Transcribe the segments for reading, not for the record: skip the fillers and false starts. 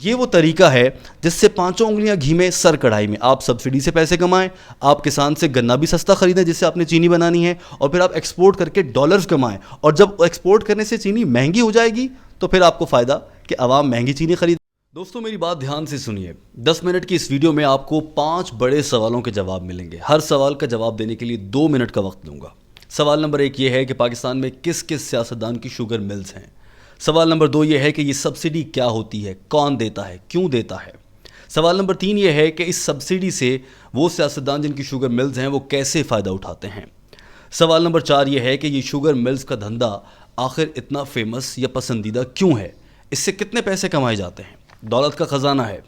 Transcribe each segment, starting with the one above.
یہ وہ طریقہ ہے جس سے پانچوں انگلیاں گھی میں سر کڑھائی میں آپ سبسڈی سے پیسے کمائیں، آپ کسان سے گنا بھی سستا خریدیں جس سے آپ نے چینی بنانی ہے، اور پھر آپ ایکسپورٹ کر کے ڈالرز کمائیں، اور جب ایکسپورٹ کرنے سے چینی مہنگی ہو جائے گی تو پھر آپ کو فائدہ کہ عوام مہنگی چینی خرید۔ دوستوں میری بات دھیان سے سنیے، 10 منٹ کی اس ویڈیو میں آپ کو 5 بڑے سوالوں کے جواب ملیں گے۔ ہر سوال کا جواب دینے کے لیے 2 منٹ کا وقت دوں گا۔ سوال نمبر 1 یہ ہے کہ پاکستان میں کس کس سیاستدان کی شوگر ملز ہیں۔ سوال نمبر 2 یہ ہے کہ یہ سبسڈی کیا ہوتی ہے، کون دیتا ہے، کیوں دیتا ہے۔ سوال نمبر 3 یہ ہے کہ اس سبسڈی سے وہ سیاستدان جن کی شوگر ملز ہیں وہ کیسے فائدہ اٹھاتے ہیں۔ سوال نمبر 4 یہ ہے کہ یہ شوگر ملز کا دھندا آخر اتنا فیمس یا پسندیدہ کیوں ہے، اس سے کتنے پیسے کمائے جاتے ہیں، دولت کا خزانہ ہے۔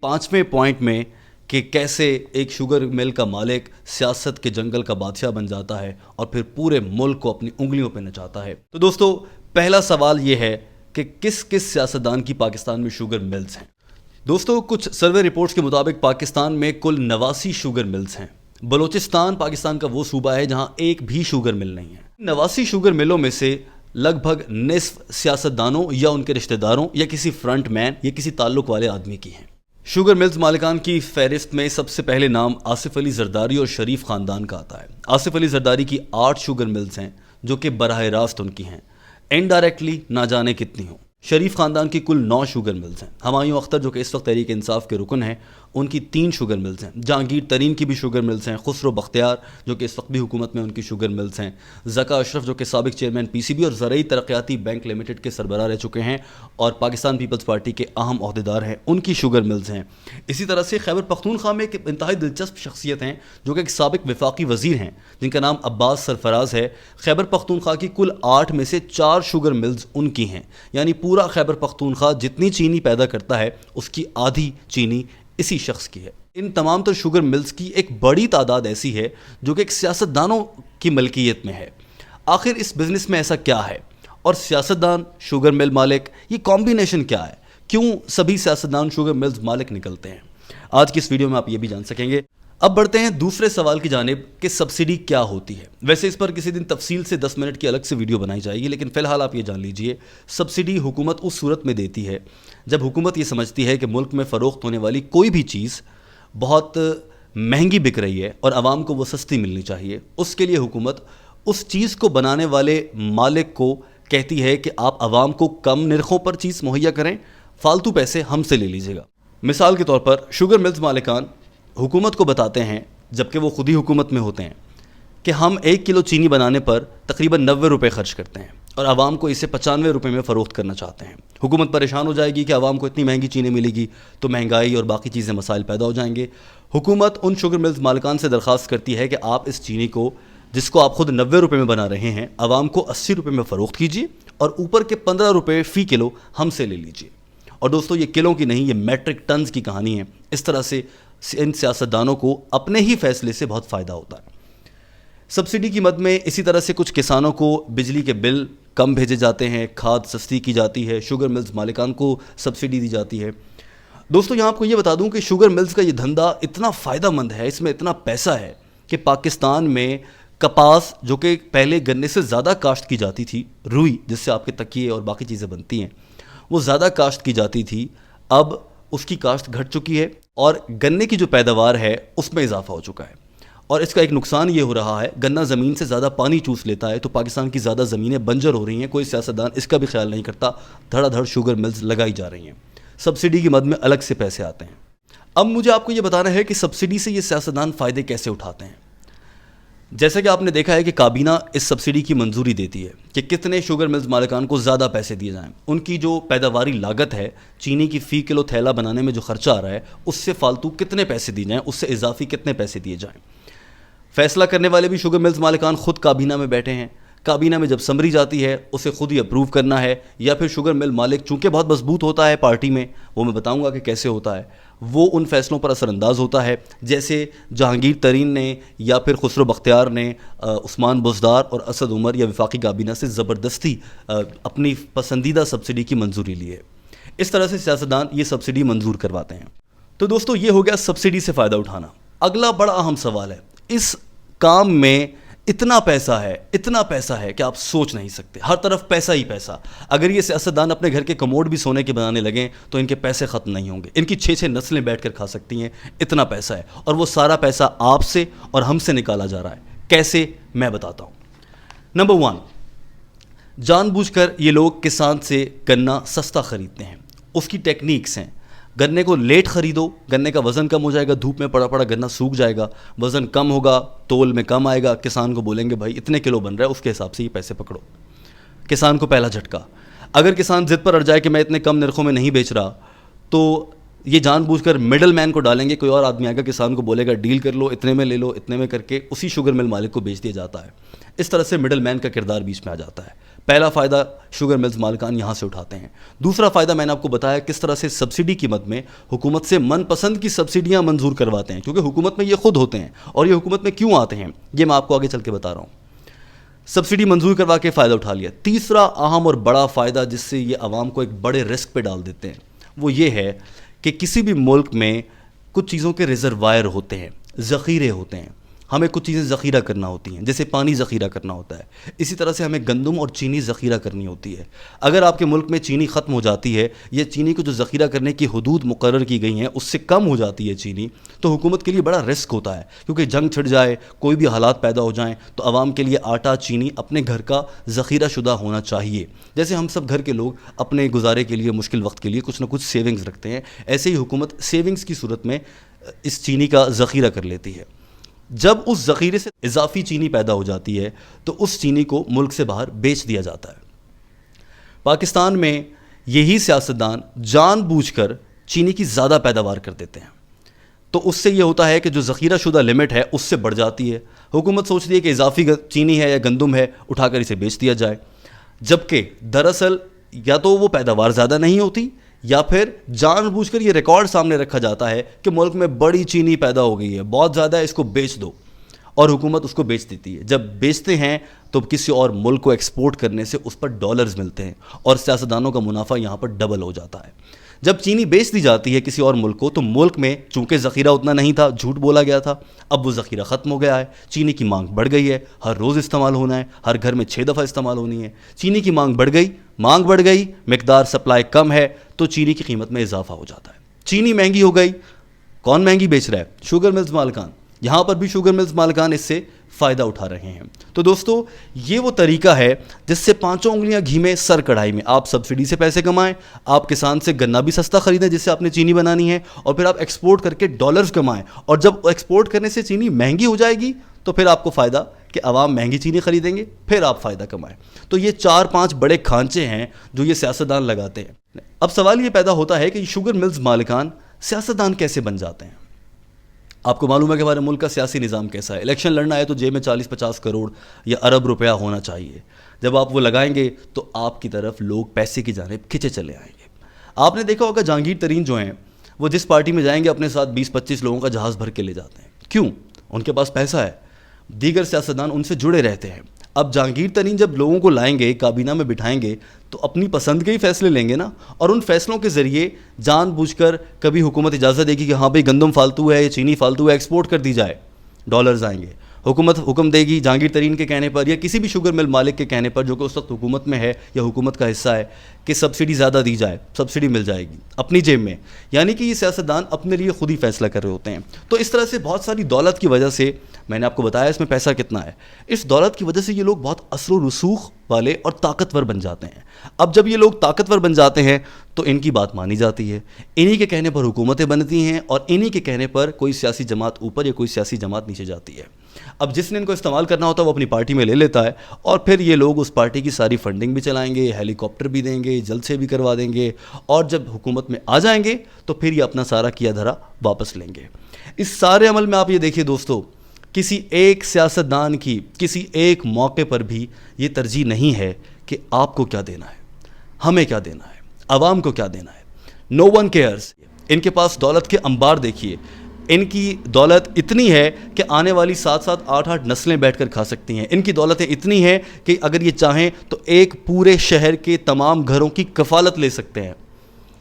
5ویں پوائنٹ میں کہ کیسے ایک شوگر مل کا مالک سیاست کے جنگل کا بادشاہ بن جاتا ہے اور پھر پورے ملک کو اپنی انگلیوں پہ نچاتا ہے۔ تو دوستو پہلا سوال یہ ہے کہ کس کس سیاستدان کی پاکستان میں شوگر ملز ہیں۔ دوستو کچھ سروے رپورٹس کے مطابق پاکستان میں کل 89 شوگر ملز ہیں۔ بلوچستان پاکستان کا وہ صوبہ ہے جہاں ایک بھی شوگر مل نہیں ہے۔ 89 شوگر ملوں میں سے لگ بھگ نصف سیاستدانوں یا ان کے رشتہ داروں یا کسی فرنٹ مین یا کسی تعلق والے آدمی کی ہیں۔ شوگر ملز مالکان کی فہرست میں سب سے پہلے نام آصف علی زرداری اور شریف خاندان کا آتا ہے۔ آصف علی زرداری کی 8 شوگر ملز ہیں جو کہ براہ راست ان کی ہیں، انڈائریکٹلی نہ جانے کتنی ہوں۔ شریف خاندان کی کل 9 شوگر ملز ہیں۔ ہمایوں اختر جو کہ اس وقت تحریک انصاف کے رکن ہیں، ان کی 3 شوگر ملز ہیں۔ جہانگیر ترین کی بھی شوگر ملز ہیں۔ خسرو بختیار جو کہ اس وقت بھی حکومت میں، ان کی شوگر ملز ہیں۔ ذکا اشرف جو کہ سابق چیئرمین پی سی بی اور زرعی ترقیاتی بینک لمیٹڈ کے سربراہ رہ چکے ہیں اور پاکستان پیپلز پارٹی کے اہم عہدیدار ہیں، ان کی شوگر ملز ہیں۔ اسی طرح سے خیبر پختونخوا میں ایک انتہائی دلچسپ شخصیت ہیں جو کہ ایک سابق وفاقی وزیر ہیں جن کا نام عباس سرفراز ہے۔ خیبر پختونخوا کی کل 8 میں سے 4 شوگر ملز ان کی ہیں، یعنی پورا خیبر پختونخوا جتنی چینی پیدا کرتا ہے اس کی آدھی چینی اسی شخص کی ہے۔ ان تمام تر شوگر ملز کی ایک بڑی تعداد ایسی ہے جو کہ ایک سیاستدانوں کی ملکیت میں ہے۔ آخر اس بزنس میں ایسا کیا ہے، اور سیاستدان شوگر مل مالک، یہ کمبینیشن کیا ہے، کیوں سبھی سیاستدان شوگر ملز مالک نکلتے ہیں؟ آج کی اس ویڈیو میں آپ یہ بھی جان سکیں گے۔ اب بڑھتے ہیں دوسرے سوال کی جانب کہ سبسڈی کیا ہوتی ہے۔ ویسے اس پر کسی دن تفصیل سے 10 منٹ کی الگ سے ویڈیو بنائی جائے گی، لیکن فی الحال آپ یہ جان لیجئے سبسڈی حکومت اس صورت میں دیتی ہے جب حکومت یہ سمجھتی ہے کہ ملک میں فروخت ہونے والی کوئی بھی چیز بہت مہنگی بک رہی ہے اور عوام کو وہ سستی ملنی چاہیے۔ اس کے لیے حکومت اس چیز کو بنانے والے مالک کو کہتی ہے کہ آپ عوام کو کم نرخوں پر چیز مہیا کریں، فالتو پیسے ہم سے لے لیجیے گا۔ مثال کے طور پر شوگر ملز مالکان حکومت کو بتاتے ہیں، جبکہ وہ خود ہی حکومت میں ہوتے ہیں، کہ ہم 1 کلو چینی بنانے پر تقریباً 90 روپے خرچ کرتے ہیں اور عوام کو اسے 95 روپے میں فروخت کرنا چاہتے ہیں۔ حکومت پریشان ہو جائے گی کہ عوام کو اتنی مہنگی چینی ملے گی تو مہنگائی اور باقی چیزیں مسائل پیدا ہو جائیں گے۔ حکومت ان شوگر ملز مالکان سے درخواست کرتی ہے کہ آپ اس چینی کو، جس کو آپ خود 90 روپے میں بنا رہے ہیں، عوام کو 80 روپے میں فروخت کیجیے اور اوپر کے 15 روپے فی کلو ہم سے لے لیجیے۔ اور دوستو یہ کلوں کی نہیں، یہ میٹرک ٹنز کی کہانی ہے۔ اس طرح سے ان سیاستدانوں کو اپنے ہی فیصلے سے بہت فائدہ ہوتا ہے۔ سبسڈی کی مد میں اسی طرح سے کچھ کسانوں کو بجلی کے بل کم بھیجے جاتے ہیں، کھاد سستی کی جاتی ہے، شوگر ملز مالکان کو سبسڈی دی جاتی ہے۔ دوستو یہاں آپ کو یہ بتا دوں کہ شوگر ملز کا یہ دھندا اتنا فائدہ مند ہے، اس میں اتنا پیسہ ہے کہ پاکستان میں کپاس جو کہ پہلے گنے سے زیادہ کاشت کی جاتی تھی، روئی جس سے آپ کے تکیے اور باقی چیزیں بنتی ہیں، وہ زیادہ کاشت کی جاتی تھی، اب اس کی کاشت گھٹ چکی ہے اور گنے کی جو پیداوار ہے اس میں اضافہ ہو چکا ہے۔ اور اس کا ایک نقصان یہ ہو رہا ہے، گنا زمین سے زیادہ پانی چوس لیتا ہے تو پاکستان کی زیادہ زمینیں بنجر ہو رہی ہیں، کوئی سیاستدان اس کا بھی خیال نہیں کرتا، دھڑا دھڑ شوگر ملز لگائی جا رہی ہیں، سبسڈی کی مد میں الگ سے پیسے آتے ہیں۔ اب مجھے آپ کو یہ بتانا ہے کہ سبسڈی سے یہ سیاستدان فائدے کیسے اٹھاتے ہیں۔ جیسا کہ آپ نے دیکھا ہے کہ کابینہ اس سبسڈی کی منظوری دیتی ہے کہ کتنے شوگر ملز مالکان کو زیادہ پیسے دیے جائیں، ان کی جو پیداواری لاگت ہے، چینی کی فی کلو تھیلا بنانے میں جو خرچہ آ رہا ہے، اس سے فالتو کتنے پیسے دیے جائیں، اس سے اضافی کتنے پیسے دیے جائیں۔ فیصلہ کرنے والے بھی شوگر ملز مالکان خود کابینہ میں بیٹھے ہیں۔ کابینہ میں جب سمری جاتی ہے اسے خود ہی اپروو کرنا ہے، یا پھر شوگر مل مالک چونکہ بہت مضبوط ہوتا ہے پارٹی میں، وہ میں بتاؤں گا کہ کیسے ہوتا ہے، وہ ان فیصلوں پر اثر انداز ہوتا ہے، جیسے جہانگیر ترین نے یا پھر خسرو بختیار نے عثمان بزدار اور اسد عمر یا وفاقی کابینہ سے زبردستی اپنی پسندیدہ سبسڈی کی منظوری لی ہے۔ اس طرح سے سیاستدان یہ سبسڈی منظور کرواتے ہیں۔ تو دوستو یہ ہو گیا سبسڈی سے فائدہ اٹھانا۔ اگلا بڑا اہم سوال ہے، اس کام میں اتنا پیسہ ہے کہ آپ سوچ نہیں سکتے. ہر طرف پیسہ ہی پیسہ. اگر یہ سیاستدان اپنے گھر کے کموڈ بھی سونے کے بنانے لگیں تو ان کے پیسے ختم نہیں ہوں گے. ان کی 6 نسلیں بیٹھ کر کھا سکتی ہیں, اتنا پیسہ ہے. اور وہ سارا پیسہ آپ سے اور ہم سے نکالا جا رہا ہے. کیسے, میں بتاتا ہوں. نمبر 1, جان بوجھ کر یہ لوگ کسان سے گنا سستا خریدتے ہیں. اس کی ٹیکنیکس ہیں. گنے کو لیٹ خریدو, گنے کا وزن کم ہو جائے گا, دھوپ میں پڑا گنا سوکھ جائے گا, وزن کم ہوگا, تول میں کم آئے گا. کسان کو بولیں گے بھائی اتنے کلو بن رہا ہے, اس کے حساب سے یہ پیسے پکڑو. کسان کو پہلا جھٹکا. اگر کسان ضد پر اڑ جائے کہ میں اتنے کم نرخوں میں نہیں بیچ رہا, تو یہ جان بوجھ کر مڈل مین کو ڈالیں گے. کوئی اور آدمی آئے گا, کسان کو بولے گا ڈیل کر لو, اتنے میں لے لو, اتنے میں کر کے اسی شوگر مل مالک کو بیچ دیا جاتا ہے. اس طرح سے مڈل مین کا کردار بیچ میں آ جاتا ہے. پہلا فائدہ شوگر ملز مالکان یہاں سے اٹھاتے ہیں. دوسرا فائدہ میں نے آپ کو بتایا کس طرح سے سبسڈی کی مد میں حکومت سے من پسند کی سبسڈیاں منظور کرواتے ہیں, کیونکہ حکومت میں یہ خود ہوتے ہیں. اور یہ حکومت میں کیوں آتے ہیں یہ میں آپ کو آگے چل کے بتا رہا ہوں. سبسڈی منظور کروا کے فائدہ اٹھا لیا. تیسرا اہم اور بڑا فائدہ جس سے یہ عوام کو ایک بڑے رسک پہ ڈال دیتے ہیں وہ یہ ہے کہ کسی بھی ملک میں کچھ چیزوں کے ریزروائر ہوتے ہیں, ذخیرے ہوتے ہیں. ہمیں کچھ چیزیں ذخیرہ کرنا ہوتی ہیں, جیسے پانی ذخیرہ کرنا ہوتا ہے. اسی طرح سے ہمیں گندم اور چینی ذخیرہ کرنی ہوتی ہے. اگر آپ کے ملک میں چینی ختم ہو جاتی ہے, یہ چینی کو جو ذخیرہ کرنے کی حدود مقرر کی گئی ہیں اس سے کم ہو جاتی ہے چینی, تو حکومت کے لیے بڑا رسک ہوتا ہے. کیونکہ جنگ چھڑ جائے, کوئی بھی حالات پیدا ہو جائیں, تو عوام کے لیے آٹا چینی اپنے گھر کا ذخیرہ شدہ ہونا چاہیے. جیسے ہم سب گھر کے لوگ اپنے گزارے کے لیے, مشکل وقت کے لیے کچھ نہ کچھ سیونگز رکھتے ہیں, ایسے ہی حکومت سیونگز کی صورت میں اس چینی کا ذخیرہ کر لیتی ہے. جب اس ذخیرے سے اضافی چینی پیدا ہو جاتی ہے تو اس چینی کو ملک سے باہر بیچ دیا جاتا ہے. پاکستان میں یہی سیاستدان جان بوجھ کر چینی کی زیادہ پیداوار کر دیتے ہیں. تو اس سے یہ ہوتا ہے کہ جو ذخیرہ شدہ لمٹ ہے اس سے بڑھ جاتی ہے. حکومت سوچتی ہے کہ اضافی چینی ہے یا گندم ہے, اٹھا کر اسے بیچ دیا جائے. جبکہ دراصل یا تو وہ پیداوار زیادہ نہیں ہوتی, یا پھر جان بوجھ کر یہ ریکارڈ سامنے رکھا جاتا ہے کہ ملک میں بڑی چینی پیدا ہو گئی ہے, بہت زیادہ ہے, اس کو بیچ دو, اور حکومت اس کو بیچ دیتی ہے. جب بیچتے ہیں تو کسی اور ملک کو ایکسپورٹ کرنے سے اس پر ڈالرز ملتے ہیں, اور سیاستدانوں کا منافع یہاں پر ڈبل ہو جاتا ہے. جب چینی بیچ دی جاتی ہے کسی اور ملک کو, تو ملک میں چونکہ ذخیرہ اتنا نہیں تھا, جھوٹ بولا گیا تھا, اب وہ ذخیرہ ختم ہو گیا ہے. چینی کی مانگ بڑھ گئی ہے, ہر روز استعمال ہونا ہے, ہر گھر میں 6 دفعہ استعمال ہونی ہے. چینی کی مانگ بڑھ گئی, مقدار سپلائی کم ہے, تو چینی کی قیمت میں اضافہ ہو جاتا ہے. چینی مہنگی ہو گئی, کون مہنگی بیچ رہا ہے؟ شوگر ملز مالکان. یہاں پر بھی شوگر ملز مالکان اس سے فائدہ اٹھا رہے ہیں. تو دوستو, یہ وہ طریقہ ہے جس سے 5 انگلیاں گھی میں سر کڑھائی میں آپ سبسڈی سے پیسے کمائیں, آپ کسان سے گنا بھی سستا خریدیں جس سے آپ نے چینی بنانی ہے, اور پھر آپ ایکسپورٹ کر کے ڈالرز کمائیں. اور جب ایکسپورٹ کرنے سے چینی مہنگی ہو جائے گی تو پھر آپ کو فائدہ کہ عوام مہنگی چینی خریدیں گے, پھر آپ فائدہ کمائیں. تو یہ 4-5 بڑے کھانچے ہیں جو یہ سیاستدان لگاتے ہیں. اب سوال یہ پیدا ہوتا ہے کہ یہ شوگر ملز مالکان سیاستدان کیسے بن جاتے ہیں؟ آپ کو معلوم ہے کہ ہمارے ملک کا سیاسی نظام کیسا ہے. الیکشن لڑنا ہے تو جیب میں 40-50 کروڑ یا ارب روپیہ ہونا چاہیے. جب آپ وہ لگائیں گے تو آپ کی طرف لوگ پیسے کی جانب کھنچے چلے آئیں گے. آپ نے دیکھا ہوگا جہانگیر ترین جو ہیں وہ جس پارٹی میں جائیں گے اپنے ساتھ 20-25 لوگوں کا جہاز بھر کے لے جاتے ہیں. کیوں؟ ان کے پاس پیسہ ہے. دیگر سیاستدان ان سے جڑے رہتے ہیں. اب جہانگیر ترین جب لوگوں کو لائیں گے, کابینہ میں بٹھائیں گے, تو اپنی پسند کے ہی فیصلے لیں گے نا, اور ان فیصلوں کے ذریعے جان بوجھ کر کبھی حکومت اجازت دے گی کہ ہاں بھائی گندم فالتو ہے یا چینی فالتو ہے, ایکسپورٹ کر دی جائے, ڈالرز آئیں گے. حکومت حکم دے گی جہانگیر ترین کے کہنے پر یا کسی بھی شوگر مل مالک کے کہنے پر جو کہ اس وقت حکومت میں ہے یا حکومت کا حصہ ہے, کہ سبسڈی زیادہ دی جائے, سبسڈی مل جائے گی اپنی جیب میں. یعنی کہ یہ سیاستدان اپنے لیے خود ہی فیصلہ کر رہے ہوتے ہیں. تو اس طرح سے بہت ساری دولت کی وجہ سے, میں نے آپ کو بتایا اس میں پیسہ کتنا ہے, اس دولت کی وجہ سے یہ لوگ بہت اثر و رسوخ والے اور طاقتور بن جاتے ہیں. اب جب یہ لوگ طاقتور بن جاتے ہیں تو ان کی بات مانی جاتی ہے, انہی کے کہنے پر حکومتیں بنتی ہیں, اور انہی کے کہنے پر کوئی سیاسی جماعت اوپر یا کوئی سیاسی جماعت نیچے جاتی ہے. اب جس نے ان کو استعمال کرنا ہوتا ہے وہ اپنی پارٹی میں لے لیتا ہے, اور پھر یہ لوگ اس پارٹی کی ساری فنڈنگ بھی چلائیں گے, ہیلی کاپٹر بھی دیں گے, جلسے بھی کروا دیں گے, اور جب حکومت میں آ جائیں گے تو پھر یہ اپنا سارا کیا دھرا واپس لیں گے. اس سارے عمل میں آپ یہ دیکھیے دوستو, کسی ایک سیاستدان کی کسی ایک موقع پر بھی یہ ترجیح نہیں ہے کہ آپ کو کیا دینا ہے, ہمیں کیا دینا ہے, عوام کو کیا دینا ہے. نو ون کیئرز. ان کے پاس دولت کے انبار دیکھیے, ان کی دولت اتنی ہے کہ آنے والی 7-7 8-8 نسلیں بیٹھ کر کھا سکتی ہیں. ان کی دولتیں اتنی ہیں کہ اگر یہ چاہیں تو ایک پورے شہر کے تمام گھروں کی کفالت لے سکتے ہیں.